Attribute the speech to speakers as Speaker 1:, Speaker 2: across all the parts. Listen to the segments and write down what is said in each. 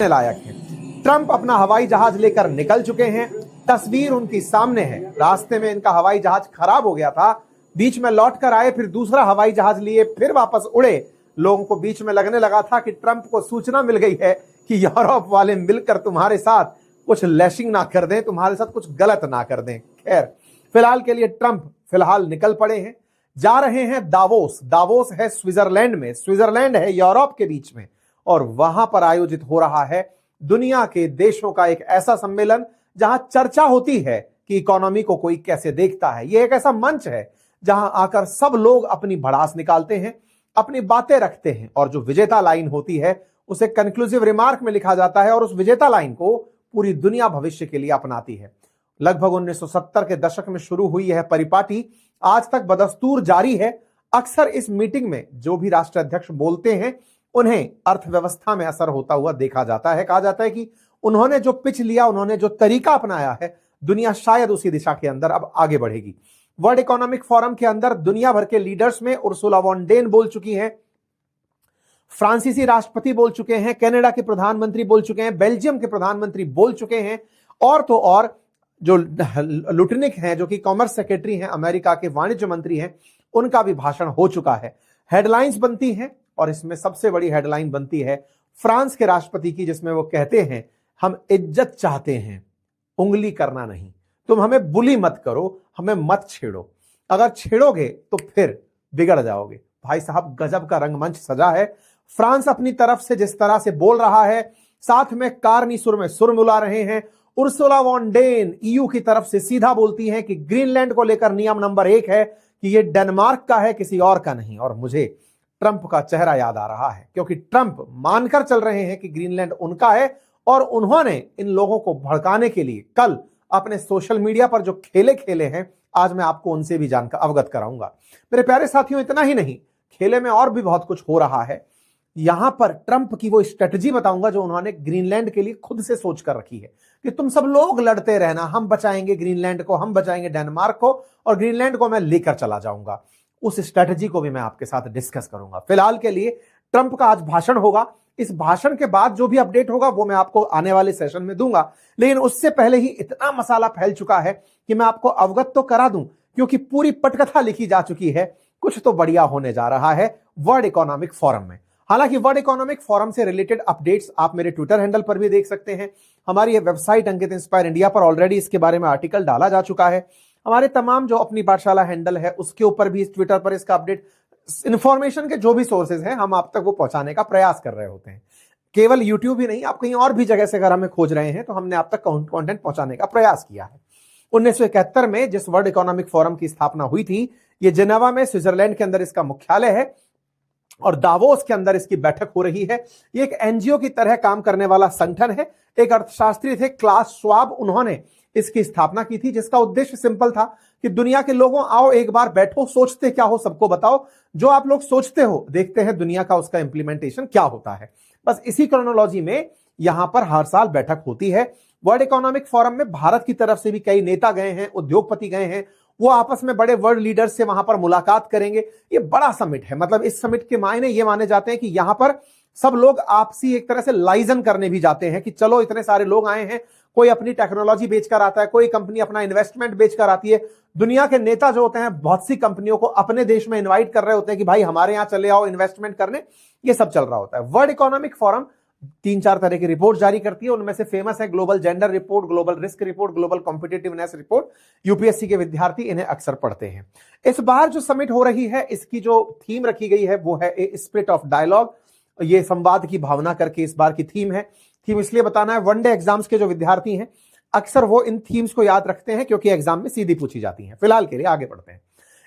Speaker 1: लायक है। ट्रंप अपना हवाई जहाज लेकर निकल चुके हैं, तस्वीर उनकी सामने है। रास्ते में इनका हवाई जहाज खराब हो गया था, बीच में लौट कर आए, फिर दूसरा हवाई जहाज लिए फिर वापस उड़े। लोगों को बीच में लगने लगा था कि ट्रंप को सूचना मिल गई है कि यूरोप वाले मिलकर तुम्हारे साथ कुछ लैशिंग ना कर दें, तुम्हारे साथ कुछ गलत ना कर दें। खैर, फिलहाल के लिए ट्रंप फिलहाल निकल पड़े हैं, जा रहे हैं दावोस। दावोस है स्विट्जरलैंड में, स्विट्जरलैंड है यूरोप के बीच में, और वहां पर आयोजित हो रहा है दुनिया के देशों का एक ऐसा सम्मेलन जहां चर्चा होती है कि इकोनॉमी को कोई कैसे देखता है। यह एक ऐसा मंच है जहां आकर सब लोग अपनी भड़ास निकालते हैं, अपनी बातें रखते हैं, और जो विजेता लाइन होती है उसे कंक्लूसिव रिमार्क में लिखा जाता है और उस विजेता लाइन को पूरी दुनिया भविष्य के लिए अपनाती है। लगभग 1970 के दशक में शुरू हुई यह परिपाटी आज तक बदस्तूर जारी है। अक्सर इस मीटिंग में जो भी राष्ट्राध्यक्ष बोलते हैं उन्हें अर्थव्यवस्था में असर होता हुआ देखा जाता है। कहा जाता है कि उन्होंने जो पिच लिया, उन्होंने जो तरीका अपनाया है, दुनिया शायद उसी दिशा के अंदर अब आगे बढ़ेगी। वर्ल्ड इकोनॉमिक फोरम के अंदर दुनिया भर के लीडर्स में उर्सुला वॉन डेन बोल चुकी हैं, फ्रांसीसी राष्ट्रपति बोल चुके हैं, कनाडा के प्रधानमंत्री बोल चुके हैं, बेल्जियम के प्रधानमंत्री बोल चुके हैं, और तो और जो लुटनिक हैं, जो कि कॉमर्स सेक्रेटरी हैं, अमेरिका के वाणिज्य मंत्री हैं, उनका भी भाषण हो चुका है। हेडलाइंस बनती हैं, और इसमें सबसे बड़ी हेडलाइन बनती है फ्रांस के राष्ट्रपति की, जिसमें वो कहते हैं हम इज्जत चाहते हैं, उंगली करना नहीं। तुम हमें बुली मत करो, हमें मत छेड़ो, अगर छेड़ोगे तो फिर बिगड़ जाओगे। भाई साहब, गजब का रंगमंच सजा है। फ्रांस अपनी तरफ से जिस तरह से बोल रहा है, साथ में कारनी सुर में सुर मिला रहे हैं। उर्सुला वॉन डेन ईयू की तरफ से सीधा बोलती हैं कि ग्रीनलैंड को लेकर नियम नंबर 1 है कि यह डेनमार्क का है, किसी और का नहीं। और मुझे ट्रंप का चेहरा याद आ रहा है, क्योंकि ट्रंप मानकर चल रहे हैं कि ग्रीनलैंड उनका है, और उन्होंने इन लोगों को भड़काने के लिए कल अपने सोशल मीडिया पर जो खेले खेले हैं, आज मैं आपको उनसे भी जानकर अवगत कराऊंगा। मेरे प्यारे साथियों, इतना ही नहीं, खेले में और भी बहुत कुछ हो रहा है। यहां पर ट्रंप की वो स्ट्रेटजी बताऊंगा जो उन्होंने ग्रीनलैंड के लिए खुद से सोच कर रखी है कि तुम सब लोग लड़ते रहना, हम बचाएंगे ग्रीनलैंड को, हम बचाएंगे डेनमार्क को, और ग्रीनलैंड को मैं लेकर चला जाऊंगा। उस स्ट्रेटजी को भी मैं आपके साथ डिस्कस करूंगा। फिलहाल के लिए ट्रंप का आज भाषण होगा, इस भाषण के बाद जो भी अपडेट होगा वो मैं आपको आने वाले सेशन में दूंगा। लेकिन उससे पहले ही इतना मसाला फैल चुका है कि मैं आपको अवगत तो करा दूं, क्योंकि पूरी पटकथा लिखी जा चुकी है। कुछ तो बढ़िया होने जा रहा है वर्ल्ड इकोनॉमिक फोरम में। हालांकि वर्ल्ड इकोनॉमिक फोरम से रिलेटेड अपडेट्स आप मेरे ट्विटर हैंडल पर भी देख सकते हैं। हमारी ये वेबसाइट अंकित इंस्पायर इंडिया पर ऑलरेडी इसके बारे में आर्टिकल डाला जा चुका है। हमारे तमाम जो अपनी पाठशाला हैंडल है उसके ऊपर भी इस ट्विटर पर इसका अपडेट, इंफॉर्मेशन के जो भी सोर्सेज हैं, हम आप तक वो पहुंचाने का प्रयास कर रहे होते हैं। केवल यूट्यूब ही नहीं, आप कहीं और भी जगह से अगर हमें खोज रहे हैं तो हमने आप तक कंटेंट पहुंचाने का प्रयास किया है। 1971 में जिस वर्ल्ड इकोनॉमिक फोरम की स्थापना हुई थी, ये जेनेवा में स्विट्जरलैंड के अंदर इसका मुख्यालय है, और दावोस के अंदर इसकी बैठक हो रही है। ये एक एनजीओ की तरह काम करने वाला संगठन है। एक अर्थशास्त्री थे क्लास श्वाब, उन्होंने इसकी स्थापना की थी, जिसका उद्देश्य सिंपल था कि दुनिया के लोगों, आओ एक बार बैठो, सोचते क्या हो सबको बताओ, जो आप लोग सोचते हो देखते हैं दुनिया का उसका इंप्लीमेंटेशन क्या होता है। बस इसी क्रोनोलॉजी में यहां पर हर साल बैठक होती है। वर्ल्ड इकोनॉमिक फोरम में भारत की तरफ से भी कई नेता गए हैं, उद्योगपति गए हैं, वो आपस में बड़े वर्ल्ड लीडर्स से वहां पर मुलाकात करेंगे। ये बड़ा समिट है, मतलब इस समिट के मायने ये माने जाते हैं कि यहां पर सब लोग आपसी एक तरह से लाइजन करने भी जाते हैं कि चलो इतने सारे लोग आए हैं, कोई अपनी टेक्नोलॉजी बेचकर आता है, कोई कंपनी अपना इन्वेस्टमेंट बेचकर आती है। दुनिया के नेता जो होते हैं बहुत सी कंपनियों को अपने देश में इन्वाइट कर रहे होते हैं कि भाई हमारे यहां चले आओ इन्वेस्टमेंट करने। ये सब चल रहा होता है। वर्ल्ड इकोनॉमिक फोरम 3-4 तरह की रिपोर्ट जारी करती है। उनमें से फेमस है global gender report, global risk report, global competitiveness report. UPSC के विद्यार्थी इन्हें अक्सर पढ़ते हैं। इस बार जो समिट हो रही है, इसकी जो थीम रखी गई है वो है ए स्पिरिट ऑफ डायलॉग। ये संवाद की भावना करके इस बार की थीम है। थीम इसलिए बताना है, वनडे एग्जाम्स के जो विद्यार्थी हैं अक्सर वो इन थीम्स को याद रखते हैं क्योंकि एग्जाम में सीधी पूछी जाती हैं। फिलहाल के लिए आगे बढ़ते हैं।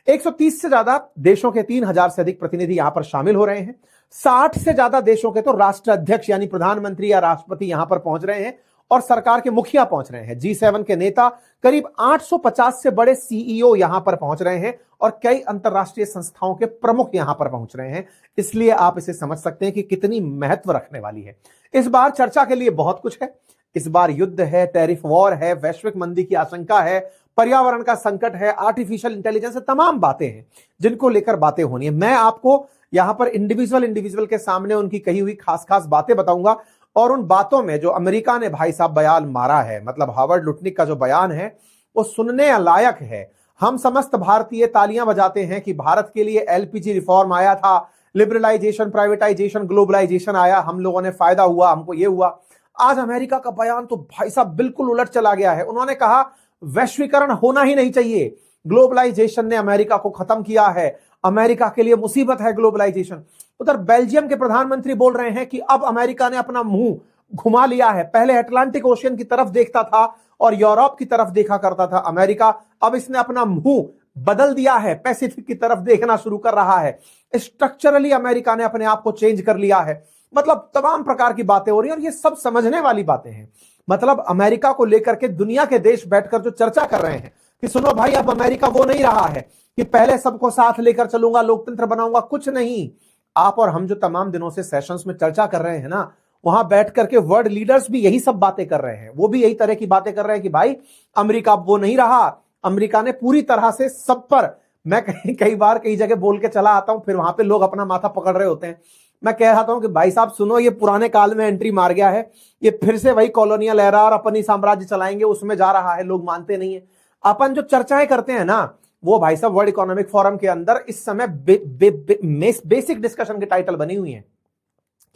Speaker 1: 130 से ज्यादा देशों के 3000 से अधिक प्रतिनिधि यहां पर शामिल हो रहे हैं। 60 से ज्यादा देशों के तो राष्ट्राध्यक्ष यानी प्रधानमंत्री या राष्ट्रपति यहां पर पहुंच रहे हैं, और सरकार के मुखिया पहुंच रहे हैं। G7 के नेता, करीब 850 से बड़े सीईओ यहां पर पहुंच रहे हैं, और कई अंतरराष्ट्रीय संस्थाओं के प्रमुख यहां पर पहुंच रहे हैं। इसलिए आप इसे समझ सकते हैं कि कितनी महत्व रखने वाली है। इस बार चर्चा के लिए बहुत कुछ है। इस बार युद्ध है, टैरिफ वॉर है, वैश्विक मंदी की आशंका है, पर्यावरण का संकट है, आर्टिफिशियल इंटेलिजेंस है, तमाम बातें हैं जिनको लेकर बातें होनी है। मैं आपको यहां पर इंडिविजुअल के सामने उनकी कही हुई खास खास बातें बताऊंगा, और उन बातों में जो अमेरिका ने भाई साहब बयान मारा है, मतलब हावर्ड लुटनिक का जो बयान है वो सुनने लायक है। हम समस्त भारतीय तालियां बजाते हैं कि भारत के लिए एलपीजी रिफॉर्म आया था, लिबरलाइजेशन, प्राइवेटाइजेशन, ग्लोबलाइजेशन आया, हम लोगों ने फायदा हुआ, हमको ये हुआ। आज अमेरिका का बयान तो भाई साहब बिल्कुल उलट चला गया है। उन्होंने कहा वैश्वीकरण होना ही नहीं चाहिए, ग्लोबलाइजेशन ने अमेरिका को खत्म किया है, अमेरिका के लिए मुसीबत है ग्लोबलाइजेशन। उधर बेल्जियम के प्रधानमंत्री बोल रहे हैं कि अब अमेरिका ने अपना मुंह घुमा लिया है। पहले अटलांटिक ओशियन की तरफ देखता था और यूरोप की तरफ देखा करता था अमेरिका, अब इसने अपना मुंह बदल दिया है, पैसिफिक की तरफ देखना शुरू कर रहा है। स्ट्रक्चरली अमेरिका ने अपने आप को चेंज कर लिया है। मतलब तमाम प्रकार की बातें हो रही हैं और ये सब समझने वाली बातें हैं। मतलब अमेरिका को लेकर के दुनिया के देश बैठकर जो चर्चा कर रहे हैं कि सुनो भाई अब अमेरिका वो नहीं रहा है कि पहले सबको साथ लेकर चलूंगा, लोकतंत्र बनाऊंगा, कुछ नहीं। आप और हम जो तमाम दिनों से सेशंस में चर्चा कर रहे हैं ना, वहां बैठ करके वर्ल्ड लीडर्स भी यही सब बातें कर रहे हैं। वो भी यही तरह की बातें कर रहे हैं कि भाई अमेरिका वो नहीं रहा, अमेरिका ने पूरी तरह से सब पर, मैं कई बार कई जगह बोल के चला आता हूं, फिर वहां पे लोग अपना माथा पकड़ रहे होते हैं। मैं कह रहा हूं कि भाई साहब सुनो, ये पुराने काल में एंट्री मार गया है, ये फिर से वही कॉलोनियल एरा और अपनी साम्राज्य चलाएंगे उसमें जा रहा है। लोग मानते नहीं है। अपन जो चर्चाएं करते हैं ना, वो भाई साहब वर्ल्ड इकोनॉमिक फोरम के अंदर इस समय बेसिक डिस्कशन के टाइटल बनी हुई है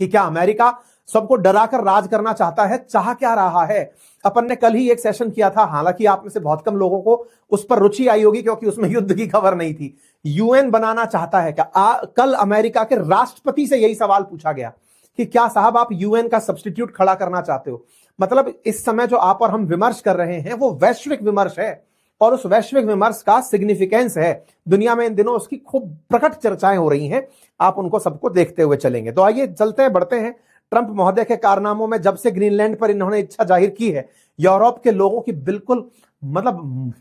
Speaker 1: कि क्या अमेरिका सबको डराकर राज करना चाहता है, चाह क्या रहा है। अपन ने कल ही एक सेशन किया था, हालांकि आप में से बहुत कम लोगों को उस पर रुचि आई होगी क्योंकि उसमें युद्ध की खबर नहीं थी। यूएन बनाना चाहता है क्या? कल अमेरिका के राष्ट्रपति से यही सवाल पूछा गया कि क्या साहब आप यूएन का सब्स्टिट्यूट खड़ा करना चाहते हो। मतलब इस समय जो आप और हम विमर्श कर रहे हैं वो वैश्विक विमर्श है और उस वैश्विक विमर्श का सिग्निफिकेंस है दुनिया में। इन दिनों उसकी खूब प्रकट चर्चाएं हो रही हैं, आप उनको सबको देखते हुए चलेंगे। तो आइए चलते हैं, बढ़ते हैं। ट्रंप महोदय के कारनामों में जब से ग्रीनलैंड पर इन्होंने इच्छा जाहिर की है, यूरोप के लोगों की बिल्कुल मतलब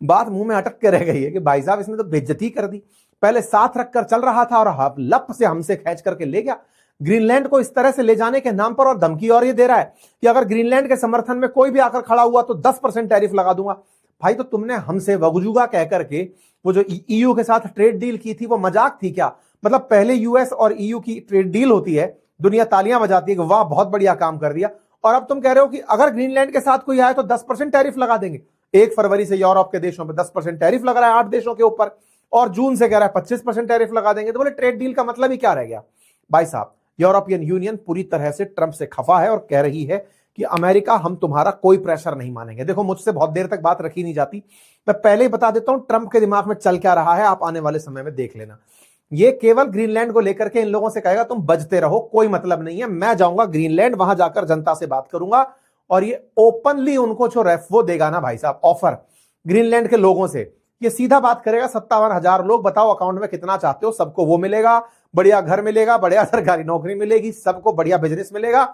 Speaker 1: बात मुंह में अटक के रह गई है कि भाई साहब इसने तो बेइज्जती कर दी। पहले साथ रखकर चल रहा था और लप से हमसे खींच करके ले गया ग्रीनलैंड को इस तरह से ले जाने के नाम पर। और धमकी और ये दे रहा है कि अगर ग्रीनलैंड के समर्थन में कोई भी आकर खड़ा हुआ तो 10% टैरिफ लगा दूंगा। भाई तो तुमने हमसे वगजुगा कह करके वो जो ईयू के साथ ट्रेड डील की थी वो मजाक थी क्या? मतलब पहले यूएस और ईयू की ट्रेड डील होती है, दुनिया तालियां बजाती है कि वाह बहुत बढ़िया काम कर दिया, और अब तुम कह रहे हो कि अगर ग्रीनलैंड के साथ कोई आए तो 10% टैरिफ लगा देंगे। 1 फरवरी से यूरोप के देशों पर 10% टैरिफ लग रहा है 8 देशों के ऊपर, और जून से कह रहा है 25% टैरिफ लगा देंगे। तो बोले ट्रेड डील का मतलब ही क्या रह गया? भाई साहब यूरोपियन यूनियन पूरी तरह से ट्रंप से खफा है और कह रही है कि अमेरिका हम तुम्हारा कोई प्रेशर नहीं मानेंगे। देखो मुझसे बहुत देर तक बात रखी नहीं जाती, मैं पहले ही बता देता हूं ट्रंप के दिमाग में चल क्या रहा है, आप आने वाले समय में देख लेना। ये केवल ग्रीनलैंड को लेकर के इन लोगों से कहेगा तुम बजते रहो, कोई मतलब नहीं है, मैं जाऊंगा ग्रीनलैंड, वहां जाकर जनता से बात करूंगा। और ये ओपनली उनको जो वो देगा ना भाई साहब ऑफर ग्रीनलैंड के लोगों से, ये सीधा बात करेगा 57,000 लोग, बताओ अकाउंट में कितना चाहते हो, सबको वो मिलेगा, बढ़िया घर मिलेगा, बढ़िया सरकारी नौकरी मिलेगी, सबको बढ़िया बिजनेस मिलेगा,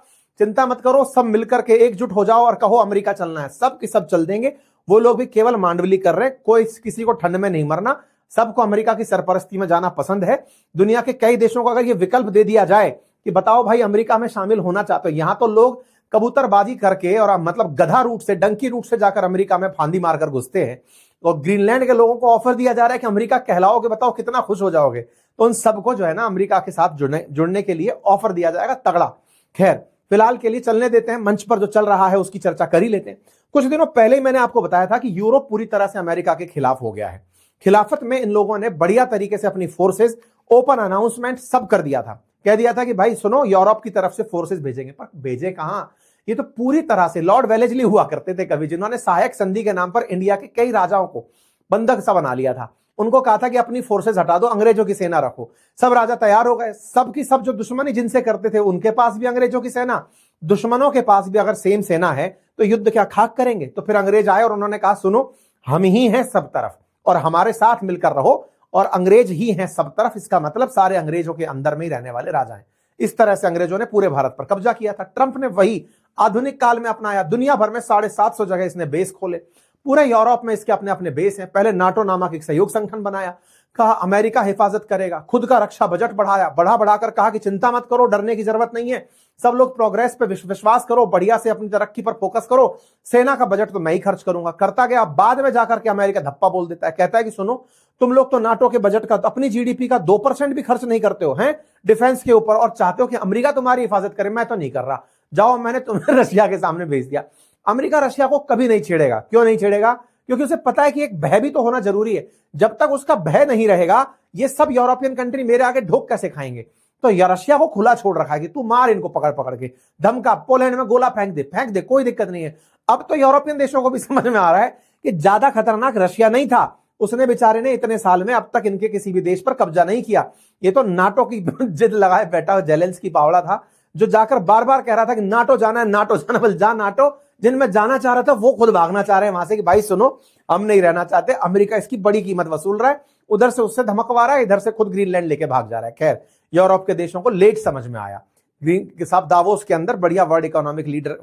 Speaker 1: चिंता मत करो, सब मिलकर के एकजुट हो जाओ और कहो अमेरिका चलना है, सब की सब चल देंगे। वो लोग भी केवल मांडवली कर रहे हैं, कोई किसी को ठंड में नहीं मरना, सबको अमेरिका की सरपरस्ती में जाना पसंद है। दुनिया के कई देशों को अगर ये विकल्प दे दिया जाए कि बताओ भाई अमेरिका में शामिल होना चाहते हो, यहां तो लोग कबूतरबाजी करके और मतलब गधा रूट से, डंकी रूट से जाकर अमेरिका में फांदी मारकर घुसते हैं, और ग्रीनलैंड के लोगों को ऑफर दिया जा रहा है कि अमेरिका कहलाओगे, बताओ कितना खुश हो जाओगे। तो उन सबको जो है ना अमेरिका के साथ जुड़ने के लिए ऑफर दिया जाएगा तगड़ा। खैर फिलहाल के लिए चलने देते हैं, मंच पर जो चल रहा है उसकी चर्चा कर ही लेते हैं। कुछ दिनों पहले ही मैंने आपको बताया था कि यूरोप पूरी तरह से अमेरिका के खिलाफ हो गया है। खिलाफत में इन लोगों ने बढ़िया तरीके से अपनी फोर्सेस, ओपन अनाउंसमेंट सब कर दिया था, कह दिया था कि भाई सुनो यूरोप की तरफ से फोर्सेस भेजेंगे। पर भेजे कहां? ये तो पूरी तरह से लॉर्ड वेलेस्ली हुआ करते थे कभी, जिन्होंने सहायक संधि के नाम पर इंडिया के कई राजाओं को बंधक सा बना लिया था। उनको कहा था कि अपनी फोर्सेस हटा दो, अंग्रेजों की सेना रखो। सब राजा तैयार हो गए, सब की सब जो दुश्मनी जिनसे करते थे उनके पास भी अंग्रेजों की सेना, दुश्मनों के पास भी अगर सेम सेना है तो युद्ध क्या खाक करेंगे। तो फिर अंग्रेज आए और उन्होंने कहा सुनो हम ही हैं सब तरफ और हमारे साथ मिलकर रहो, और अंग्रेज ही हैं सब तरफ, इसका मतलब सारे अंग्रेजों के अंदर में ही रहने वाले राजा हैं। इस तरह से अंग्रेजों ने पूरे भारत पर कब्जा किया था। ट्रंप ने वही आधुनिक काल में अपनाया। दुनिया भर में 750 जगह इसने बेस खोले, पूरे यूरोप में इसके अपने अपने बेस हैं। पहले नाटो नामक एक सहयोग संगठन बनाया, कहा अमेरिका हिफाजत करेगा, खुद का रक्षा बजट बढ़ाया, बढ़ाकर कहा कि चिंता मत करो, डरने की जरूरत नहीं है, सब लोग प्रोग्रेस पे विश्वास करो, बढ़िया से अपनी तरक्की पर फोकस करो, सेना का बजट तो मैं ही खर्च करूंगा। करता गया, बाद में जाकर के अमेरिका धप्पा बोल देता है, कहता है कि सुनो तुम लोग तो नाटो के बजट का, अपनी जीडीपी का 2% भी खर्च नहीं करते हो हैं डिफेंस के ऊपर, और चाहते हो कि अमेरिका तुम्हारी हिफाजत करे। मैं तो नहीं कर रहा, जाओ मैंने तुम्हें रशिया के सामने भेज दिया। अमेरिका रशिया को कभी नहीं छेड़ेगा। क्यों नहीं छेड़ेगा? क्योंकि उसे पता है कि एक भय भी तो होना जरूरी है। जब तक उसका भय नहीं रहेगा, ये सब यूरोपियन कंट्री मेरे आगे ढोक कैसे खाएंगे? तो रशिया को खुला छोड़ रखा है कि तू मार इनको पकड़ पकड़ के, धमका, पोलैंड में गोला फेंक दे, कोई दिक्कत नहीं है। अब तो यूरोपियन देशों को भी समझ में आ रहा है कि ज्यादा खतरनाक रशिया नहीं था। उसने बेचारे ने इतने साल में अब तक इनके किसी भी देश पर कब्जा नहीं किया। ये तो नाटो की जिद लगाए बैठा जेलेंस्की पावड़ा था, जो जाकर बार बार कह रहा था कि नाटो जाना है, नाटो जाना। बोल जा नाटो, जिनमें जाना चाह रहा था वो खुद भागना चाह रहे हैं वहां से कि भाई सुनो, हम नहीं रहना चाहते। अमेरिका इसकी बड़ी कीमत वसूल रहा है, उधर से उससे धमकवा रहा है, इधर से खुद ग्रीनलैंड लेके भाग जा रहा है। खैर, यूरोप के देशों को लेट समझ में आया। ग्रीन के साथ दावोस के अंदर बढ़िया वर्ल्ड इकोनॉमिक लीडर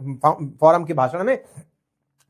Speaker 1: फोरम के भाषण में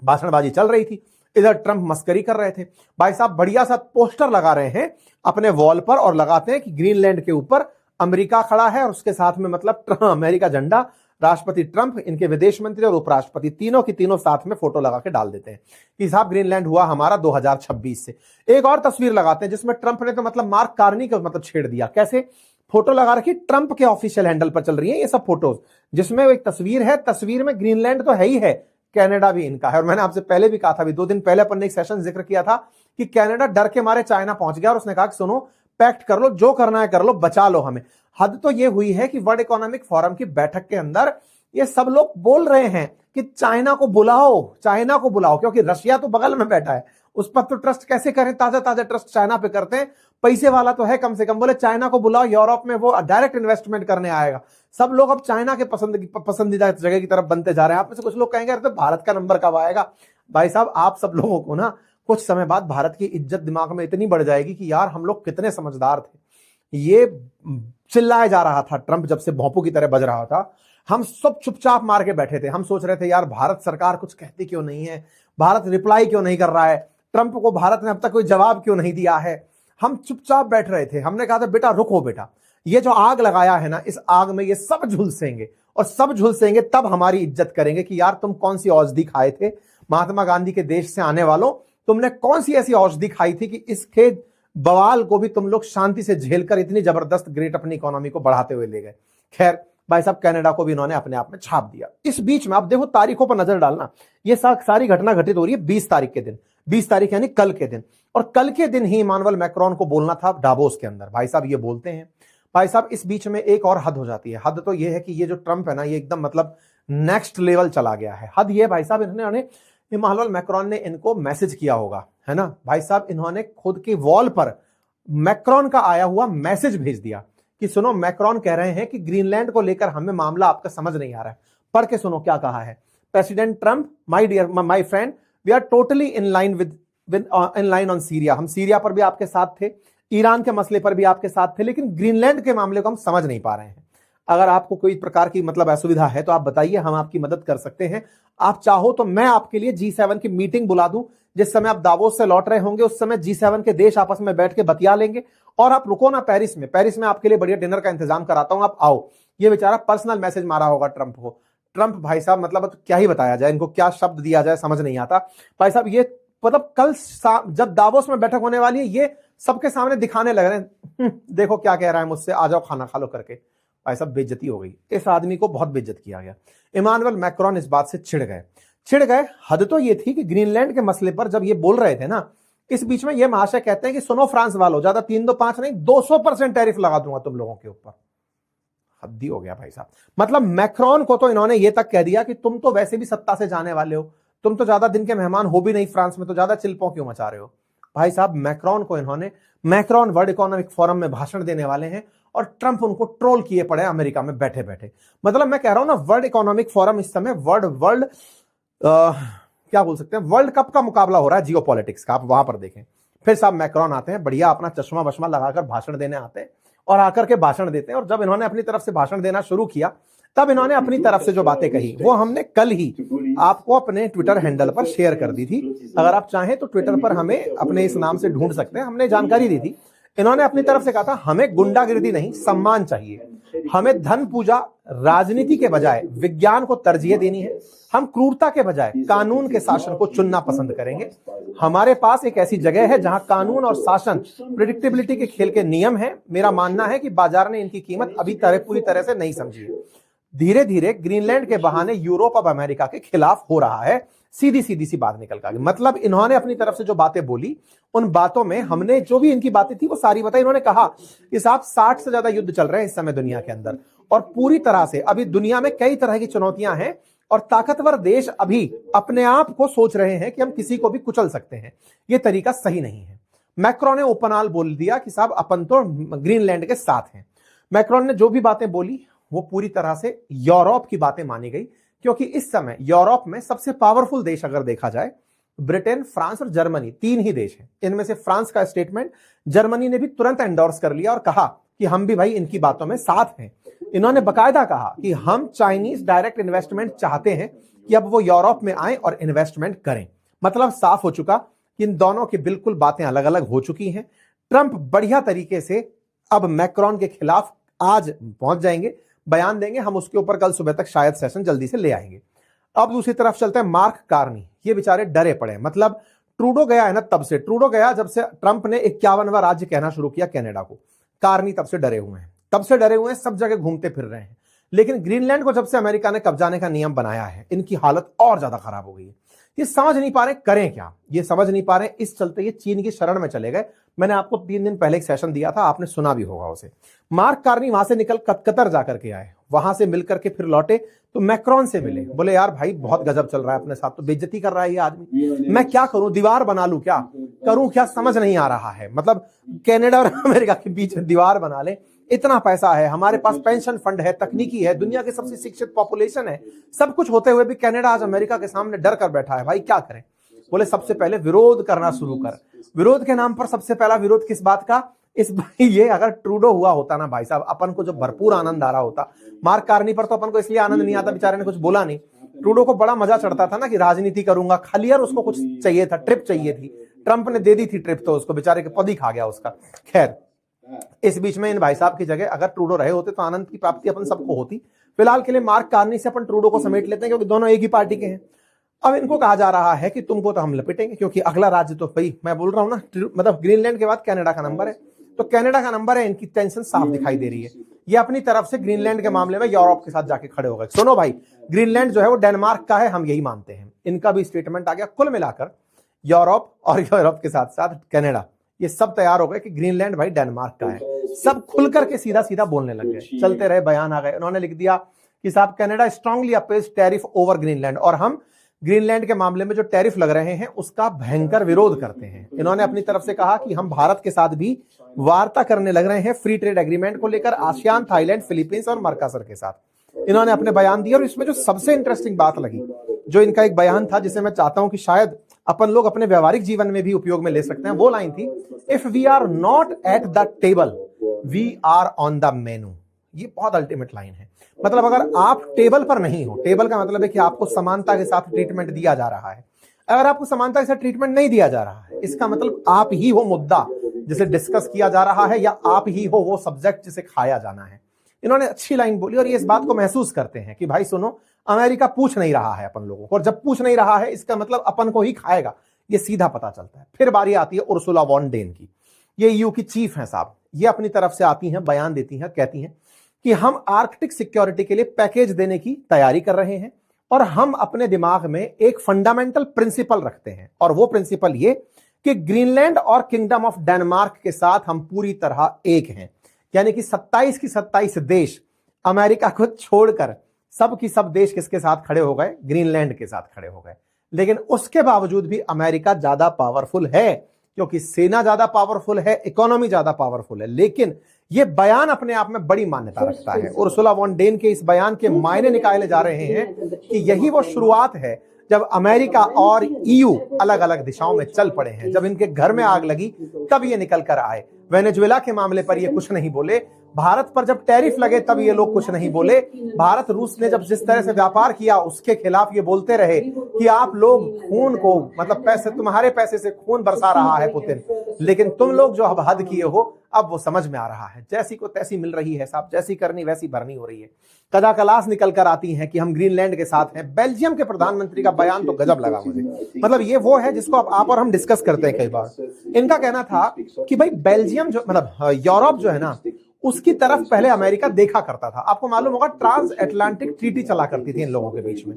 Speaker 1: भाषणबाजी चल रही थी, इधर ट्रंप मस्करी कर रहे थे। भाई साहब बढ़िया सा पोस्टर लगा रहे हैं अपने वॉल पर और लगाते हैं कि ग्रीनलैंड के ऊपर अमेरिका खड़ा है और उसके साथ में मतलब अमेरिका झंडा, राष्ट्रपति ट्रंप, इनके विदेश मंत्री और उपराष्ट्रपति तीनों की तीनों साथ में फोटो लगा के डाल देते हैं कि साहब ग्रीनलैंड हुआ हमारा 2026 से। एक और तस्वीर लगाते हैं जिसमें ट्रंप ने तो मतलब मार्क कार्नी को मतलब छेड़ दिया। कैसे? फोटो लगा रखी ट्रंप के ऑफिशियल हैंडल पर चल रही है ये सब फोटोज, जिसमें एक तस्वीर है, तस्वीर में ग्रीनलैंड तो है ही है, कनाडा भी इनका है। और मैंने आपसे पहले भी कहा था, अभी 2 दिन पहले अपन ने एक सेशन जिक्र किया था कि कनाडा डर के मारे चाइना पहुंच गया और उसने कहा कि सुनो, पैक्ट कर लो, जो करना है कर लो, बचा लो हमें। हद तो ये हुई है कि वर्ल्ड इकोनॉमिक फोरम की बैठक के अंदर ये सब लोग बोल रहे हैं कि चाइना को बुलाओ, चाइना को बुलाओ, क्योंकि रशिया तो बगल में बैठा है, उस पर तो ट्रस्ट कैसे करें? ताजा ताजा ट्रस्ट चाइना पे करते हैं, पैसे वाला तो है कम से कम। बोले चाइना को बुलाओ, यूरोप में वो डायरेक्ट इन्वेस्टमेंट करने आएगा। सब लोग अब चाइना के पसंदीदा जगह की तरफ बनते जा रहे हैं। आप में से कुछ लोग कहेंगे अरे तो भारत का नंबर कब आएगा? भाई साहब, आप सब लोगों को ना कुछ समय बाद भारत की इज्जत दिमाग में इतनी बढ़ जाएगी कि यार हम लोग कितने समझदार थे। ये चिल्लाया जा रहा था ट्रंप जब से भोंपू की तरह बज रहा था, हम सब चुपचाप मार के बैठे थे। हम सोच रहे थे यार भारत सरकार कुछ कहती क्यों नहीं है, भारत रिप्लाई क्यों नहीं कर रहा है, ट्रंप को भारत ने अब तक कोई जवाब क्यों नहीं दिया है। हम चुपचाप बैठ रहे थे। हमने कहा था बेटा रुको बेटा, ये जो आग लगाया है ना, इस आग में ये सब झुलसेंगे और सब झुलसेंगे, तब हमारी इज्जत करेंगे कि यार तुम कौन सी औषधि खाए थे, महात्मा गांधी के देश से आने वालों, तुमने कौन सी ऐसी औषधि खाई थी कि इसके बवाल को भी तुम लोग शांति से झेलकर इतनी जबरदस्त ग्रेट अपनी इकोनॉमी को बढ़ाते हुए ले गए। खैर भाई साहब, कनाडा को भी इन्होंने अपने आप में छाप दिया। इस बीच में आप देखो तारीखों पर नजर डालना, ये सारी घटना घटित हो रही है 20 तारीख के दिन, 20 तारीख यानी कल के दिन। और कल के दिन ही इमानुएल मैक्रोन को बोलना था दावोस के अंदर। भाई साहब ये बोलते हैं। भाई साहब इस बीच में एक और हद हो जाती है। हद तो ये है कि ये जो ट्रंप है ना, ये एकदम मतलब नेक्स्ट लेवल चला गया है। हद ये भाई साहब, इन्होंने इमानुएल मैक्रोन ने इनको मैसेज किया होगा, है ना भाई साहब, इन्होंने खुद के वॉल पर मैक्रोन का आया हुआ मैसेज भेज दिया कि सुनो, मैक्रोन कह रहे हैं कि ग्रीनलैंड को लेकर हमें मामला आपका समझ नहीं आ रहा है। पढ़ के सुनो क्या कहा है। President Trump, my friend, we are totally in line on Syria. हम सीरिया पर भी आपके साथ थे, ईरान के मसले पर भी आपके साथ थे, लेकिन ग्रीनलैंड के मामले को हम समझ नहीं पा रहे हैं। अगर आपको कोई प्रकार की मतलब असुविधा है तो आप बताइए, हम आपकी मदद कर सकते हैं। आप चाहो तो मैं आपके लिए G7 की मीटिंग बुला दूं। जिस समय आप दावोस से लौट रहे होंगे उस समय G7 के देश आपस में बैठ के बतिया लेंगे। और आप रुको ना पेरिस में आपके लिए बढ़िया डिनर का इंतजाम कराता हूं, आप आओ। ये बेचारा पर्सनल मैसेज मारा होगा ट्रंप को। ट्रंप भाई साहब मतलब क्या ही बताया जाए, इनको क्या शब्द दिया जाए समझ नहीं आता। भाई साहब ये मतलब कल जब दावोस में बैठक होने वाली है, ये सबके सामने दिखाने लग रहे हैं, देखो क्या कह रहा है मुझसे, आ जाओ खाना खा लो करके। भाई साहब बेइज्जती हो गई, इस आदमी को बहुत बेइज्जत किया गया। इमानुएल मैक्रोन इस बात से चिढ़ गए। हद तो ये थी कि ग्रीनलैंड के मसले पर जब ये बोल रहे थे ना, इस बीच में ये महाशय कहते हैं कि सुनो फ्रांस वालों, ज्यादा 3 2 5 नहीं 200% टैरिफ लगा दूंगा तुम लोगों के ऊपर। हद्दी हो गया भाई साहब। मतलब मैक्रोन को तो इन्होंने ये तक कह दिया कि तुम तो वैसे भी सत्ता से जाने वाले हो, तुम तो ज्यादा दिन के मेहमान हो भी नहीं फ्रांस में, तो ज्यादा चिल्पों क्यों मचा रहे हो। भाई साहब मैक्रोन वर्ल्ड इकोनॉमिक फोरम में भाषण देने वाले हैं और ट्रंप उनको ट्रोल किए पड़े अमेरिका में बैठे बैठे। मतलब मैं कह रहा हूं ना, वर्ल्ड इकोनॉमिक फोरम इस समय वर्ल्ड क्या बोल सकते हैं, वर्ल्ड कप का मुकाबला हो रहा है जियोपॉलिटिक्स का। आप वहां पर देखें, फिर साहब मैक्रोन आते हैं, बढ़िया अपना चश्मा वश्मा लगाकर भाषण देने आते हैं और आकर के भाषण देते हैं। और जब इन्होंने अपनी तरफ से भाषण देना शुरू किया, तब इन्होंने अपनी तरफ से जो बातें कही वो हमने कल ही आपको अपने ट्विटर हैंडल पर शेयर कर दी थी। अगर आप चाहें तो ट्विटर पर हमें अपने इस नाम से ढूंढ सकते हैं, हमने जानकारी दी थी। इन्होंने अपनी तरफ से कहा था, हमें गुंडागिर्दी नहीं सम्मान चाहिए, हमें धन पूजा राजनीति के बजाय विज्ञान को तरजीह देनी है, हम क्रूरता के बजाय कानून के शासन को चुनना पसंद करेंगे। हमारे पास एक ऐसी जगह है जहां कानून और शासन प्रेडिक्टेबिलिटी के खेल के नियम है। मेरा मानना है कि बाजार ने इनकी कीमत अभी पूरी तरह से नहीं समझी है। धीरे धीरे ग्रीनलैंड के बहाने यूरोप अब अमेरिका के खिलाफ हो रहा है। सीधी सीधी सी बात निकल कर, मतलब इन्होंने अपनी तरफ से जो बातें बोली, उन बातों में हमने जो भी इनकी बातें थी वो सारी बताई। इन्होंने कहा कि साहब 60 से ज्यादा युद्ध चल रहे हैं इस समय दुनिया के अंदर, और पूरी तरह से अभी दुनिया में कई तरह की चुनौतियां हैं, और ताकतवर देश अभी अपने आप को सोच रहे हैं कि हम किसी को भी कुचल सकते हैं। यह तरीका सही नहीं है। मैक्रोन ने ओपन बोल दिया कि साहब अपन तो ग्रीनलैंड के साथ हैं। मैक्रोन ने जो भी बातें बोली वो पूरी तरह से यूरोप की बातें मानी गई, क्योंकि इस समय यूरोप में सबसे पावरफुल देश अगर देखा जाए, ब्रिटेन, फ्रांस और जर्मनी, 3 ही देश हैं। इनमें से फ्रांस का स्टेटमेंट जर्मनी ने भी तुरंत एंडोर्स कर लिया और कहा कि हम भी भाई इनकी बातों में साथ हैं। इन्होंने बकायदा कहा कि हम चाइनीज डायरेक्ट इन्वेस्टमेंट चाहते हैं कि अब वो यूरोप में आए और इन्वेस्टमेंट करें। मतलब साफ हो चुका कि इन दोनों की बिल्कुल बातें अलग अलग हो चुकी हैं। ट्रंप बढ़िया तरीके से अब मैक्रोन के खिलाफ आज पहुंच जाएंगे, बयान देंगे। हम उसके ऊपर कल सुबह तक शायद सेशन जल्दी से ले आएंगे। अब दूसरी तरफ चलते हैं मार्क कार्नी। ये बेचारे डरे पड़े, मतलब ट्रूडो गया है ना, तब से ट्रूडो गया जब से ट्रंप ने 51वां राज्य कहना शुरू किया कनाडा को। कार्नी तब से डरे हुए हैं, सब जगह घूमते फिर रहे हैं। लेकिन ग्रीनलैंड को जब से अमेरिका ने कब्जाने का नियम बनाया है, इनकी हालत और ज्यादा खराब हो गई है। ये समझ नहीं पा रहे करें क्या, ये समझ नहीं पा रहे। इस चलते ये चीन की शरण में चले गए। मैंने आपको 3 दिन पहले एक सेशन दिया था, आपने सुना भी होगा उसे। मार्क कार्नी वहां से निकल कतर जाकर के आए, वहां से मिलकर के फिर लौटे तो मैक्रोन से मिले। बोले यार भाई बहुत गजब चल रहा है अपने साथ, तो बेइज्जती कर रहा है ये आदमी। मैं क्या करूं, दीवार बना लूं, क्या करूं, क्या समझ नहीं आ रहा है। मतलब कनाडा और अमेरिका के बीच में दीवार बना ले, इतना पैसा है हमारे पास, पेंशन फंड है, तकनीकी है, दुनिया की सबसे शिक्षित पॉपुलेशन है, सब कुछ होते हुए भी कनाडा आज अमेरिका के सामने डर कर बैठा है। भाई क्या करें। बोले सबसे पहले विरोध करना शुरू कर। विरोध के नाम पर सबसे पहला विरोध किस बात का, ये अगर ट्रूडो हुआ होता ना भाई साहब, अपन को जो भरपूर आनंद आ रहा होता। मार्क कार्नी पर तो अपन को इसलिए आनंद नहीं आता, बेचारे ने कुछ बोला नहीं। ट्रूडो को बड़ा मजा चढ़ता था ना कि राजनीति करूंगा, खाली यार उसको कुछ चाहिए था, ट्रिप चाहिए थी। ट्रंप ने दे दी थी ट्रिप, तो उसको बेचारे के पद ही खा गया उसका। खैर, इस बीच में इन भाई साहब की जगह अगर ट्रूडो रहे होते तो आनंद की प्राप्ति अपन सबको होती। फिलहाल के लिए मार्क कार्नी से अपन ट्रूडो को समेट लेते हैं, क्योंकि दोनों एक ही पार्टी के हैं। अब इनको कहा जा रहा है कि तुमको तो हम लपेटेंगे, क्योंकि अगला राज्य तो भाई मैं बोल रहा हूं ना, मतलब ग्रीनलैंड के बाद कनाडा का नंबर है, तो कनाडा का नंबर है। इनकी टेंशन साफ दिखाई दे रही है। ये अपनी तरफ से ग्रीनलैंड के मामले में यूरोप के साथ जाके खड़े हो गए। सुनो भाई, ग्रीनलैंड जो है वो डेनमार्क का है, हम यही मानते हैं। इनका भी स्टेटमेंट आ गया। कुल मिलाकर यूरोप और यूरोप के साथ साथ कनाडा, ये सब तैयार हो गए कि ग्रीनलैंड भाई डेनमार्क का है। सब खुल करके सीधा सीधा बोलने लग गए। चलते रहे, बयान आ गए। उन्होंने लिख दिया कि साहब Canada strongly oppose tariff over Greenland, और हम ग्रीनलैंड के मामले में जो टैरिफ लग रहे हैं उसका भयंकर विरोध करते हैं। इन्होंने अपनी तरफ से कहा कि हम भारत के साथ भी वार्ता करने लग रहे हैं फ्री ट्रेड एग्रीमेंट को लेकर, आसियान, थाईलैंड, फिलीपींस और मर्कासर के साथ। इन्होंने अपने बयान दिए। और इसमें जो सबसे इंटरेस्टिंग बात लगी, जो इनका एक बयान था जिसे मैं चाहता हूं कि शायद अपन लोग अपने व्यवहारिक जीवन में भी उपयोग में ले सकते हैं, वो लाइन थी, if we are not at the table we are on the menu. ये बहुत अल्टीमेट लाइन है। मतलब अगर आप टेबल पर नहीं हो, टेबल का मतलब है कि आपको समानता के साथ ट्रीटमेंट दिया जा रहा है। अगर आपको समानता के साथ ट्रीटमेंट नहीं दिया जा रहा है, इसका मतलब आप ही हो मुद्दा जिसे डिस्कस किया जा रहा है, या आप ही हो वो सब्जेक्ट जिसे खाया जाना है। इन्होंने अच्छी लाइन बोली, और ये इस बात को महसूस करते हैं कि भाई सुनो, अमेरिका पूछ नहीं रहा है अपन लोगों को, और जब पूछ नहीं रहा है इसका मतलब अपन को ही खाएगा, ये सीधा पता चलता है। फिर बारी आती है उर्सुला वॉन डेन की। ये ईयू की चीफ है साहब। ये अपनी तरफ से आती हैं, बयान देती हैं, कहती हैं कि हम आर्कटिक सिक्योरिटी के लिए पैकेज देने की तैयारी कर रहे हैं, और हम अपने दिमाग में एक फंडामेंटल प्रिंसिपल रखते हैं, और वो प्रिंसिपल ये कि ग्रीनलैंड और किंगडम ऑफ डेनमार्क के साथ हम पूरी तरह एक हैं। यानी कि 27 की 27 देश अमेरिका को छोड़कर सब की सब देश किसके साथ खड़े हो गए, ग्रीनलैंड के साथ खड़े हो गए। लेकिन उसके बावजूद भी अमेरिका ज्यादा पावरफुल है, क्योंकि सेना ज्यादा पावरफुल है, इकोनॉमी ज्यादा पावरफुल है। लेकिन यह बयान अपने आप में बड़ी मान्यता रखता है। उर्सुला वॉन डेन के इस बयान के मायने निकाले जा रहे हैं कि यही वो शुरुआत है जब अमेरिका और ईयू अलग अलग दिशाओं में चल पड़े हैं। जब इनके घर में आग लगी तब ये निकल कर आए। वेनेजुएला के मामले पर ये कुछ नहीं बोले। भारत पर जब टैरिफ लगे तब ये लोग कुछ नहीं बोले। भारत रूस ने जब जिस तरह से व्यापार किया उसके खिलाफ ये बोलते रहे कि आप लोग खून को, मतलब पैसे, तुम्हारे पैसे से खून बरसा रहा है पुतिन, लेकिन तुम लोग जो अब हद किए हो अब वो समझ में आ रहा है। जैसी को तैसी मिल रही है साहब, जैसी करनी वैसी भरनी हो रही है। कदा कलास निकल कर आती हैं कि हम ग्रीनलैंड के साथ हैं। बेल्जियम के प्रधानमंत्री का बयान तो गजब लगा मुझे। मतलब ये वो है जिसको आप और हम डिस्कस करते हैं कई बार। इनका कहना था कि भाई बेल्जियम जो, मतलब यूरोप जो है ना, उसकी तरफ पहले अमेरिका देखा करता था। आपको मालूम होगा ट्रांस अटलांटिक ट्रीटी चला करती थी इन लोगों के बीच में।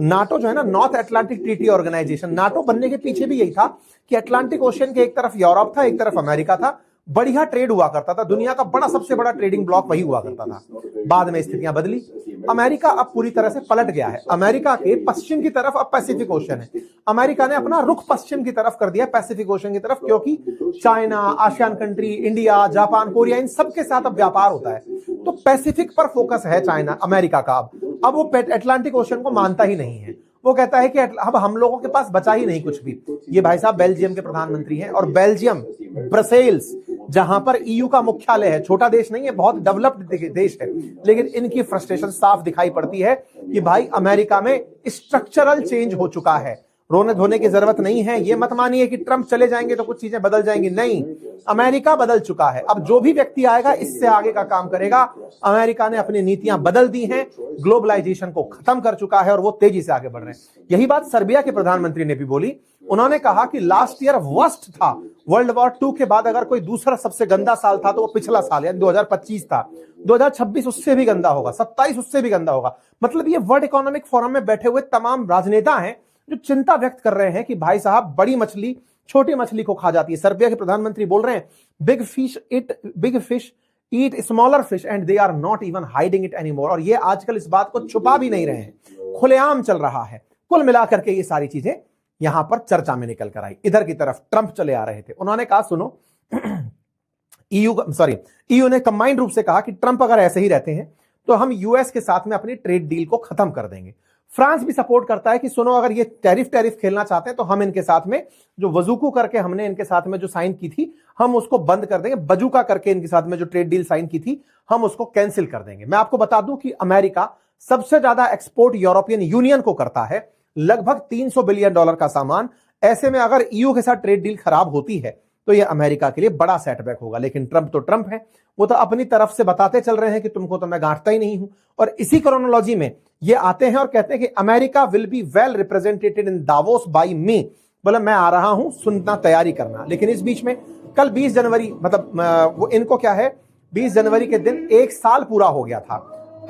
Speaker 1: नाटो जो है ना, North Atlantic Treaty Organization, NATO बनने के पीछे भी यही था कि अटलांटिक ओशियन के एक तरफ यूरोप था, एक तरफ अमेरिका था, बढ़िया ट्रेड हुआ करता था, दुनिया का बड़ा सबसे बड़ा ट्रेडिंग ब्लॉक वही हुआ करता था। बाद में स्थितियां बदली, अमेरिका अब पूरी तरह से पलट गया है। अमेरिका के पश्चिम की तरफ अब पैसिफिक ओशन है। अमेरिका ने अपना रुख पश्चिम की तरफ कर दिया, पैसिफिक ओशन की तरफ, क्योंकि China, ASEAN country, India, Japan, Korea, इन सबके साथ अब व्यापार होता है। तो पैसिफिक पर फोकस है चाइना, अमेरिका का। अब वो अटलांटिक ओशन को मानता ही नहीं है। वो कहता है कि अब हम लोगों के पास बचा ही नहीं कुछ भी। ये भाई साहब बेल्जियम के प्रधानमंत्री हैं, और बेल्जियम, ब्रसेल्स, जहां पर ईयू का मुख्यालय है, छोटा देश नहीं है, बहुत डेवलप्ड देश है, लेकिन इनकी फ्रस्ट्रेशन साफ दिखाई पड़ती है कि भाई अमेरिका में स्ट्रक्चरल चेंज हो चुका है। रोने धोने की जरूरत नहीं है। ये मत मानिए कि ट्रंप चले जाएंगे तो कुछ चीजें बदल जाएंगी, नहीं, अमेरिका बदल चुका है। अब जो भी व्यक्ति आएगा इससे आगे का काम करेगा। अमेरिका ने अपनी नीतियां बदल दी हैं, ग्लोबलाइजेशन को खत्म कर चुका है, और वो तेजी से आगे बढ़ रहे हैं। यही बात सर्बिया के प्रधानमंत्री ने भी बोली। उन्होंने कहा कि लास्ट ईयर वर्स्ट था, वर्ल्ड वॉर 2 के बाद अगर कोई दूसरा सबसे गंदा साल था तो वो पिछला साल यानी 2025 था। 2026 उससे भी गंदा होगा, 27 उससे भी गंदा होगा। मतलब ये वर्ल्ड इकोनॉमिक फोरम में बैठे हुए तमाम राजनेता हैं जो चिंता व्यक्त कर रहे हैं कि भाई साहब बड़ी मछली छोटी मछली को खा जाती है। सर्बिया के प्रधानमंत्री बोल रहे हैं big fish eat smaller fish and they are not even hiding it anymore. और ये आजकल इस बात को छुपा भी नहीं रहे हैं, खुलेआम चल रहा है। कुल मिलाकर के ये सारी चीजें यहां पर चर्चा में निकल कर आई। इधर की तरफ ट्रंप चले आ रहे थे, उन्होंने कहा सुनो, ईयू ने कंबाइंड रूप से कहा कि ट्रंप अगर ऐसे ही रहते हैं तो हम यूएस के साथ में अपनी ट्रेड डील को खत्म कर देंगे। फ्रांस भी सपोर्ट करता है कि सुनो, अगर ये टैरिफ खेलना चाहते हैं तो हम इनके साथ में जो वजूकू करके हमने इनके साथ में जो साइन की थी हम उसको बंद कर देंगे, बजूका करके इनके साथ में जो ट्रेड डील साइन की थी हम उसको कैंसिल कर देंगे। मैं आपको बता दूं कि अमेरिका सबसे ज्यादा एक्सपोर्ट यूरोपियन यूनियन को करता है, लगभग $300 बिलियन का सामान। ऐसे में अगर ईयू के साथ ट्रेड डील खराब होती है तो यह अमेरिका के लिए बड़ा सेटबैक होगा। लेकिन ट्रंप तो ट्रंप है, वो तो अपनी तरफ से बताते चल रहे हैं कि तुमको तो मैं गांठता ही नहीं हूं। और इसी क्रोनोलॉजी में ये आते हैं और कहते हैं कि America will be well represented in Davos by me. बोले मैं आ रहा हूं, सुनना, तैयारी करना। लेकिन इस बीच में कल 20 जनवरी, मतलब वो इनको क्या है, 20 जनवरी के दिन 1 साल पूरा हो गया था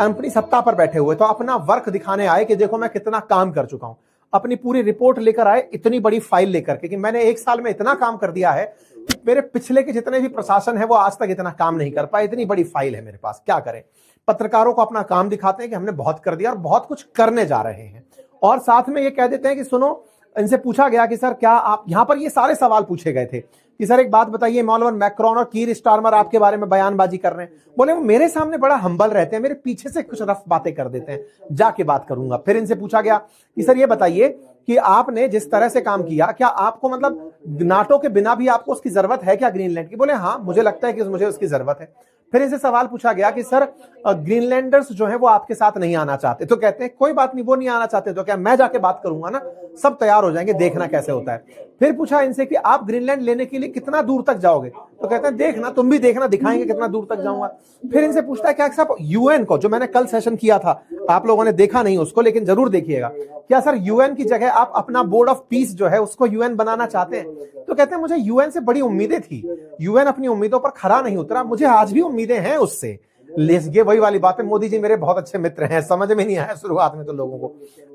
Speaker 1: अपनी सत्ता पर बैठे हुए। तो अपना वर्क दिखाने आए कि देखो मैं कितना काम कर चुका हूं। अपनी पूरी रिपोर्ट लेकर आए, इतनी बड़ी फाइल लेकर के कि मैंने 1 साल में इतना काम कर दिया है कि मेरे पिछले के जितने भी प्रशासन है वो आज तक इतना काम नहीं कर पाए। इतनी बड़ी फाइल है मेरे पास, क्या करें। पत्रकारों को अपना काम दिखाते हैं कि हमने बहुत कर दिया और बहुत कुछ करने जा रहे हैं। और साथ में ये कह देते हैं कि सुनो, इनसे पूछा गया कि सर क्या आप, यहां पर ये सारे सवाल पूछे गए थे कि सर एक बात बताइए, इमैनुअल मैक्रोन और कीर स्टारमर आपके बारे में बयानबाजी कर रहे हैं। बोले वो मेरे सामने बड़ा हम्बल रहते हैं, मेरे पीछे से कुछ रफ बातें कर देते हैं, जाके बात करूंगा। फिर इनसे पूछा गया कि सर ये बताइए कि आपने जिस तरह से काम किया, क्या आपको मतलब नाटो के बिना भी आपको उसकी जरूरत है क्या ग्रीनलैंड की? बोले हाँ, मुझे लगता है कि मुझे उसकी जरूरत है। फिर इनसे सवाल पूछा गया कि सर ग्रीनलैंडर्स जो है वो आपके साथ नहीं आना चाहते, तो कहते हैं कोई बात नहीं, वो नहीं आना चाहते तो क्या मैं जाके बात करूंगा ना, सब तैयार हो जाएंगे, देखना कैसे होता है। फिर पूछा इनसे कि आप ग्रीनलैंड लेने के लिए कितना दूर तक जाओगे, तो कहते हैं देखना, तुम भी देखना, दिखाएंगे कितना दूर तक जाऊंगा। फिर इनसे पूछता है क्या साहब यूएन को, जो मैंने कल सेशन किया था, आप लोगों ने देखा नहीं उसको, लेकिन जरूर देखिएगा, क्या सर यूएन की जगह आप अपना बोर्ड ऑफ पीस जो है उसको यूएन बनाना चाहते हैं? तो कहते हैं मुझे यूएन से बड़ी उम्मीदें थी, यूएन अपनी उम्मीदों पर खरा नहीं उतरा, मुझे आज भी उम्मीदें हैं उससे। ये वही वाली बात है, मोदी जी मेरे बहुत अच्छे मित्र हैं, समझ में नहीं आया शुरुआत में तो लोगों को,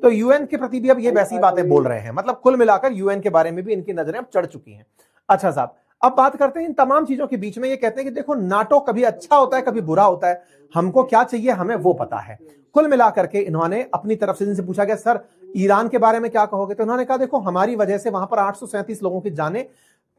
Speaker 1: तो यूएन के प्रति भी अब ये वैसी बातें बोल रहे हैं। मतलब कुल मिलाकर यूएन के बारे में भी इनकी नजरें अब चढ़ चुकी हैं। अच्छा साहब, अब बात करते हैं इन तमाम चीजों के बीच में ये कहते हैं कि देखो नाटो कभी अच्छा होता है कभी बुरा होता है, हमको क्या चाहिए हमें वो पता है। कुल मिलाकर के इन्होंने अपनी तरफ से, जिनसे पूछा गया सर ईरान के बारे में क्या कहोगे, तो उन्होंने कहा देखो हमारी वजह से वहां पर 837 लोगों की जानें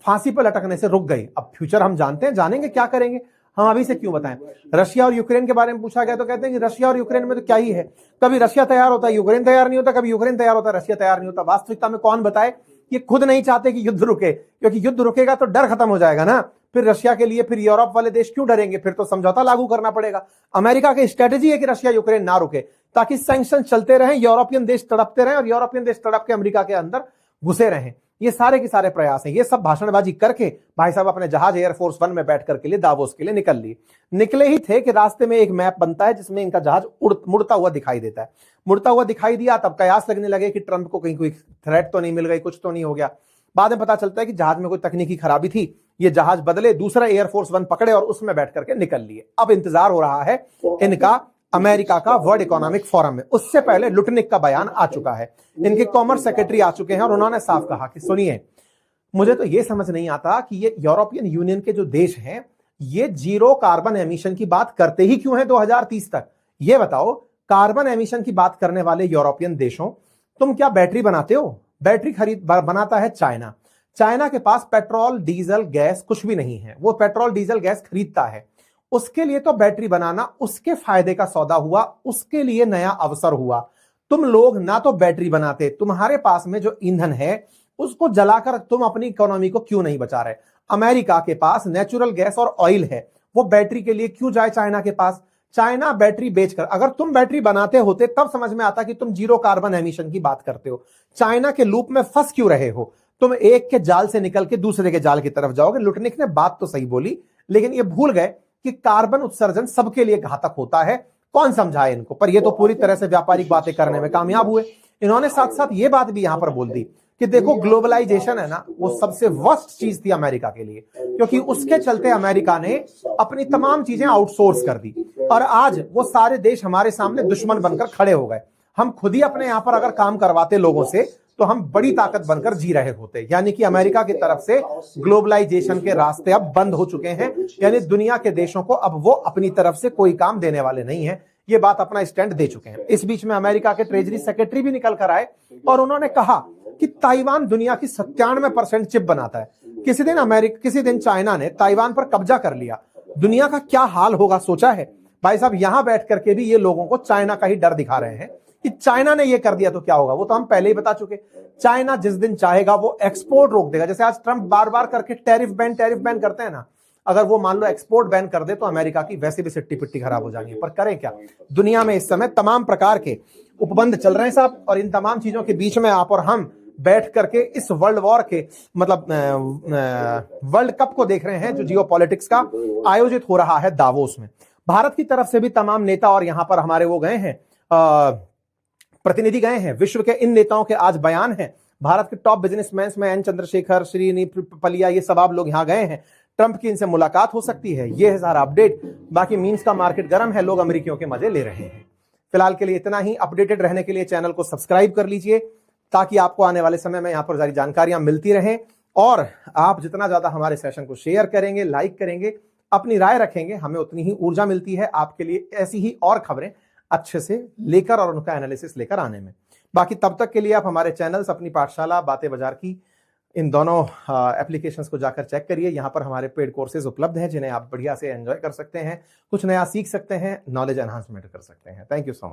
Speaker 1: फांसी पर लटकने से रुक गई। अब फ्यूचर हम जानते हैं, जानेंगे क्या करेंगे, हम अभी से क्यों बताएं। रशिया और यूक्रेन के बारे में पूछा गया तो कहते हैं कि रशिया और यूक्रेन में तो क्या ही है, कभी रशिया तैयार होता है यूक्रेन तैयार नहीं होता, कभी यूक्रेन तैयार होता है रशिया तैयार नहीं होता। वास्तविकता में कौन बताए, ये खुद नहीं चाहते कि युद्ध रुके, क्योंकि युद्ध रुकेगा तो डर खत्म हो जाएगा ना। फिर रशिया के लिए फिर यूरोप वाले देश क्यों डरेंगे, फिर तो समझौता लागू करना पड़ेगा। अमेरिका की स्ट्रेटेजी है कि रशिया यूक्रेन ना रुके, ताकि सैंक्शन चलते रहें, यूरोपियन देश तड़पते रहें और यूरोपियन देश तड़प के अमेरिका के अंदर घुसे रहें। ये सारे के सारे प्रयास हैं। ये सब भाषणबाजी करके भाई साहब अपने जहाज एयरफोर्स 1 में बैठ करके लिए दावोस के लिए निकले ही थे कि रास्ते में एक मैप बनता है जिसमें इनका जहाज मुड़ता हुआ दिखाई देता है। मुड़ता हुआ दिखाई दिया, तब कयास लगने लगे कि ट्रंप को कहीं कोई थ्रेट तो नहीं मिल गई, कुछ तो नहीं हो गया। बाद में पता चलता है कि जहाज में कोई तकनीकी खराबी थी, ये जहाज बदले, दूसरा एयरफोर्स वन पकड़े और उसमें बैठ करके निकल लिए। अब इंतजार हो रहा है इनका अमेरिका का वर्ल्ड इकोनॉमिक फोरम में। उससे पहले लुटनिक का बयान आ चुका है, इनके कॉमर्स सेक्रेटरी आ चुके हैं और उन्होंने साफ कहा कि सुनिए, मुझे तो यह समझ नहीं आता कि ये यूरोपियन यूनियन के जो देश हैं ये जीरो कार्बन एमिशन की बात करते ही क्यों हैं 2030 तक। ये बताओ, कार्बन एमिशन की बात करने वाले यूरोपियन देशों, तुम क्या बैटरी बनाते हो? बैटरी बनाता है चाइना। चाइना के पास पेट्रोल डीजल गैस कुछ भी नहीं है, वो पेट्रोल डीजल गैस खरीदता है। उसके लिए तो बैटरी बनाना उसके फायदे का सौदा हुआ, उसके लिए नया अवसर हुआ। तुम लोग ना तो बैटरी बनाते, तुम्हारे पास में जो ईंधन है उसको जलाकर तुम अपनी इकोनॉमी को क्यों नहीं बचा रहे। अमेरिका के पास नेचुरल गैस और ऑयल है, वो बैटरी के लिए क्यों जाए चाइना के पास? चाइना बैटरी बेचकर, अगर तुम बैटरी बनाते होते तब समझ में आता कि तुम जीरो कार्बन एमिशन की बात करते हो। चाइना के लूप में फंस क्यों रहे हो? तुम एक के जाल से निकल के दूसरे के जाल की तरफ जाओगे। लुटनिक ने बात तो सही बोली, लेकिन ये भूल गए कि कार्बन उत्सर्जन सबके लिए घातक होता है। कौन समझाए इनको? पर ये तो पूरी तरह से व्यापारिक बातें करने में कामयाब हुए। इन्होंने साथ साथ ये बात भी यहां पर बोल दी कि देखो, ग्लोबलाइजेशन है ना, वो सबसे वर्स्ट चीज थी अमेरिका के लिए, क्योंकि उसके चलते अमेरिका ने अपनी तमाम चीजें आउटसोर्स कर दी और आज वो सारे देश हमारे सामने दुश्मन बनकर खड़े हो गए। हम खुद ही अपने यहां पर अगर काम करवाते लोगों से तो हम बड़ी ताकत बनकर जी रहे होते। यानी कि अमेरिका की तरफ से ग्लोबलाइजेशन के रास्ते अब बंद हो चुके हैं, यानी दुनिया के देशों को अब वो अपनी तरफ से कोई काम देने वाले नहीं है। ये बात अपना स्टैंड दे चुके हैं। इस बीच में अमेरिका के ट्रेजरी सेक्रेटरी भी निकल कर आए और उन्होंने कहा कि ताइवान दुनिया की 97% चिप बनाता है। किसी दिन चाइना ने ताइवान पर कब्जा कर लिया, दुनिया का क्या हाल होगा सोचा है? भाई साहब, यहां बैठ करके भी ये लोगों को चाइना का ही डर दिखा रहे हैं कि चाइना ने ये कर दिया तो क्या होगा। वो तो हम पहले ही बता चुके, चाइना जिस दिन चाहेगा वो एक्सपोर्ट रोक देगा। जैसे आज ट्रंप बार बार करके टैरिफ बैन करते हैं ना, अगर वो मान लो एक्सपोर्ट बैन कर दे तो अमेरिका की वैसे भी सिट्टी पिट्टी खराब हो जाएगी। पर करें क्या, दुनिया में इस समय तमाम प्रकार के उपबंध चल रहे हैं साहब, और इन तमाम चीजों के बीच में आप और हम बैठ करके इस वर्ल्ड वॉर के मतलब वर्ल्ड कप को देख रहे हैं जो जियोपॉलिटिक्स का आयोजित हो रहा है दावोस में। भारत की तरफ से भी तमाम नेता और यहां पर हमारे वो गए हैं, प्रतिनिधि गए हैं। विश्व के इन नेताओं के आज बयान हैं। भारत के टॉप बिजनेसमैन में एन चंद्रशेखर, श्रीनी पलिया, ये सब आप लोग यहां गए हैं। ट्रंप की इनसे मुलाकात हो सकती है। ये है सारा अपडेट। बाकी मीम्स का मार्केट गर्म है, लोग अमेरिकियों के मजे ले रहे हैं। फिलहाल के लिए इतना ही। अपडेटेड रहने के लिए चैनल को सब्सक्राइब कर लीजिए ताकि आपको आने वाले समय में यहां पर सारी जानकारियां मिलती रहें। और आप जितना ज्यादा हमारे सेशन को शेयर करेंगे, लाइक करेंगे, अपनी राय रखेंगे, हमें उतनी ही ऊर्जा मिलती है आपके लिए ऐसी ही और खबरें अच्छे से लेकर और उनका एनालिसिस लेकर आने में। बाकी तब तक के लिए आप हमारे चैनल्स, अपनी पाठशाला, बातें बाजार की, इन दोनों एप्लीकेशंस को जाकर चेक करिए। यहाँ पर हमारे पेड कोर्सेज उपलब्ध हैं जिन्हें आप बढ़िया से एंजॉय कर सकते हैं, कुछ नया सीख सकते हैं, नॉलेज एनहांसमेंट कर सकते हैं। Thank you so much.